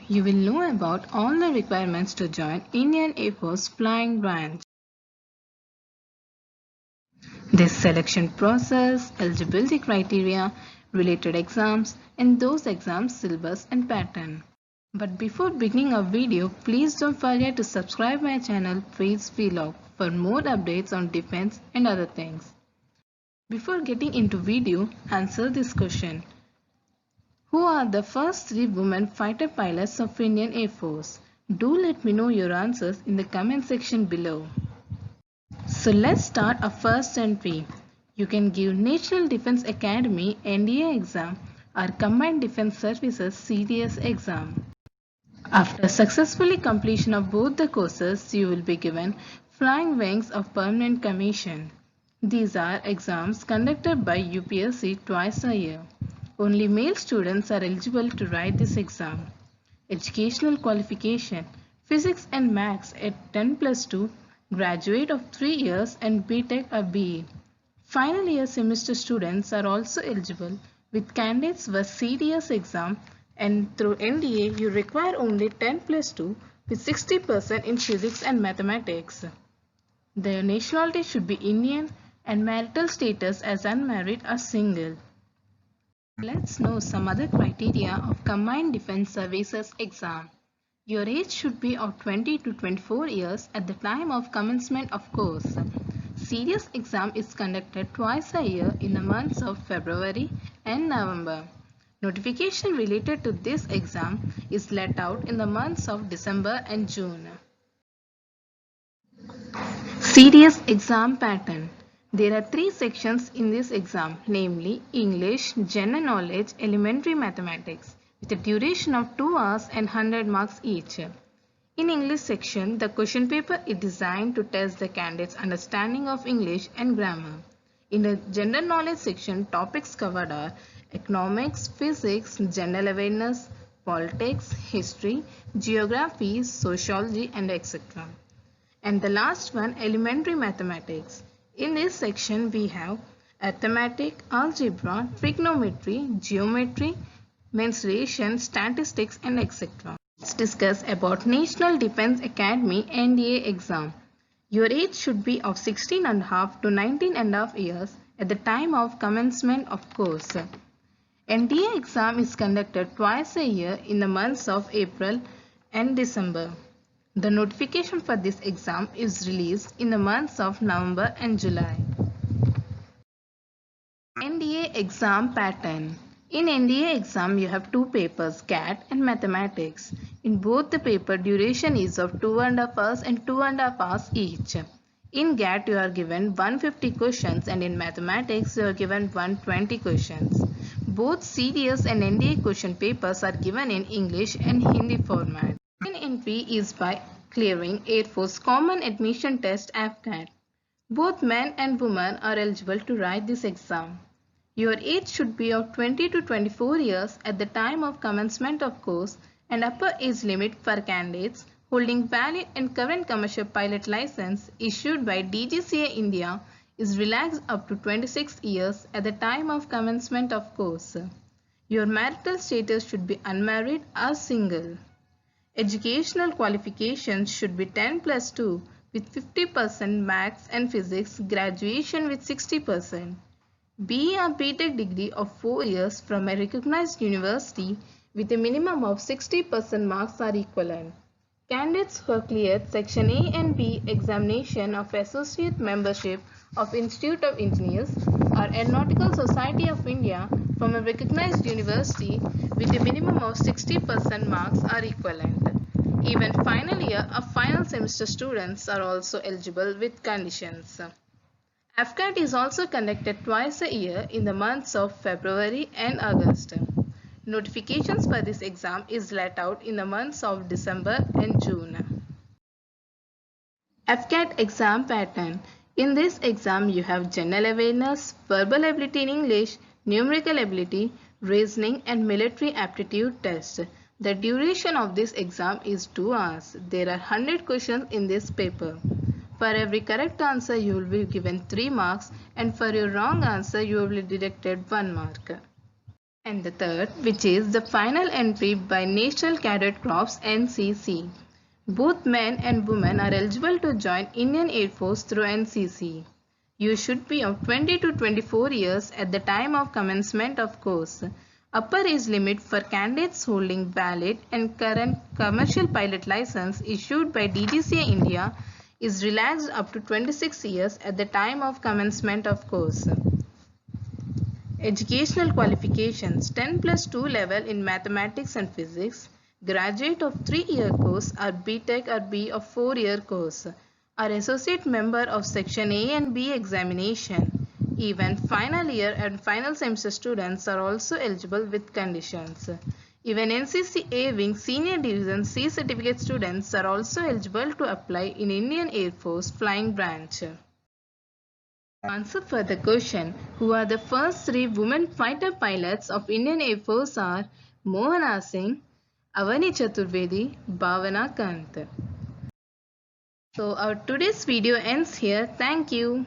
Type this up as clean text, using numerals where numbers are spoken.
you will know about all the requirements to join Indian Air Force Flying Branch. This selection process, eligibility criteria, related exams, and those exams syllabus and pattern. But before beginning our video, please don't forget to subscribe my channel Praise Vlog for more updates on defense and other things. Before getting into video, answer this question. Who are the first 3 women fighter pilots of Indian Air Force? Do let me know your answers in the comment section below. So let's start our first entry. You can give National Defence Academy NDA exam or Combined Defence Services CDS exam. After successfully completion of both the courses, you will be given Flying Wings of Permanent Commission. These are exams conducted by UPSC twice a year. Only male students are eligible to write this exam. Educational qualification: Physics and Maths at 10+2, graduate of 3 years and BTech or BE. Final year semester students are also eligible with candidates with CDS exam, and through NDA you require only 10+2 with 60% in physics and mathematics. Their nationality should be Indian and marital status as unmarried or single. Let's know some other criteria of Combined Defence Services exam. Your age should be of 20 to 24 years at the time of commencement of course. Serious exam is conducted twice a year in the months of February and November. Notification related to this exam is let out in the months of December and June. Serious exam pattern. There are 3 sections in this exam, namely English, General Knowledge, Elementary Mathematics, with a duration of 2 hours and 100 marks each. In English section, the question paper is designed to test the candidate's understanding of English and grammar. In the General Knowledge section, topics covered are economics, physics, general awareness, politics, history, geography, sociology, and etc. And the last one, Elementary Mathematics. In this section, we have arithmetic, algebra, trigonometry, geometry, mensuration, statistics, and etc. Let's discuss about National Defence Academy NDA exam. Your age should be of 16.5 to 19.5 years at the time of commencement of course. NDA exam is conducted twice a year in the months of April and December. The notification for this exam is released in the months of November and July. NDA exam pattern. In NDA exam, you have 2 papers, GAT and Mathematics. In both the paper, duration is of 2.5 hours and 2.5 hours each. In GAT, you are given 150 questions, and in Mathematics, you are given 120 questions. Both CDS and NDA question papers are given in English and Hindi format. Second entry is by clearing Air Force Common Admission Test AFCAT. Both men and women are eligible to write this exam. Your age should be of 20 to 24 years at the time of commencement of course, and upper age limit for candidates holding valid and current commercial pilot license issued by DGCA India is relaxed up to 26 years at the time of commencement of course. Your marital status should be unmarried or single. Educational qualifications should be 10+2 with 50% maths and physics, graduation with 60%. BE or BTech degree of 4 years from a recognized university with a minimum of 60% marks are equivalent. Candidates who have cleared Section A and B examination of Associate Membership of Institute of Engineers or Aeronautical Society of India from a recognized university with a minimum of 60% marks are equivalent. Even final year or final semester students are also eligible with conditions. AFCAT is also conducted twice a year in the months of February and August. Notifications for this exam is let out in the months of December and June. AFCAT exam pattern. In this exam, you have general awareness, verbal ability in English, numerical ability, reasoning, and military aptitude test. The duration of this exam is 2 hours. There are 100 questions in this paper. For every correct answer, you will be given 3 marks, and for your wrong answer, you will be deducted 1 mark. And the third, which is the final entry by National Cadet Corps NCC. Both men and women are eligible to join Indian Air Force through NCC. You should be of 20 to 24 years at the time of commencement of course. Upper age limit for candidates holding valid and current commercial pilot license issued by DGCA India is relaxed up to 26 years at the time of commencement of course. Educational qualifications 10 plus 2 level in mathematics and physics, graduate of 3-year course or BTech or B of 4-year course, are associate member of section A and B examination. Even final year and final semester students are also eligible with conditions. Even NCCA wing senior division C certificate students are also eligible to apply in Indian Air Force flying branch. Answer for the question, who are the first 3 women fighter pilots of Indian Air Force are Mohana Singh, Avani Chaturvedi, Bhavana Kant. So our today's video ends here. Thank you.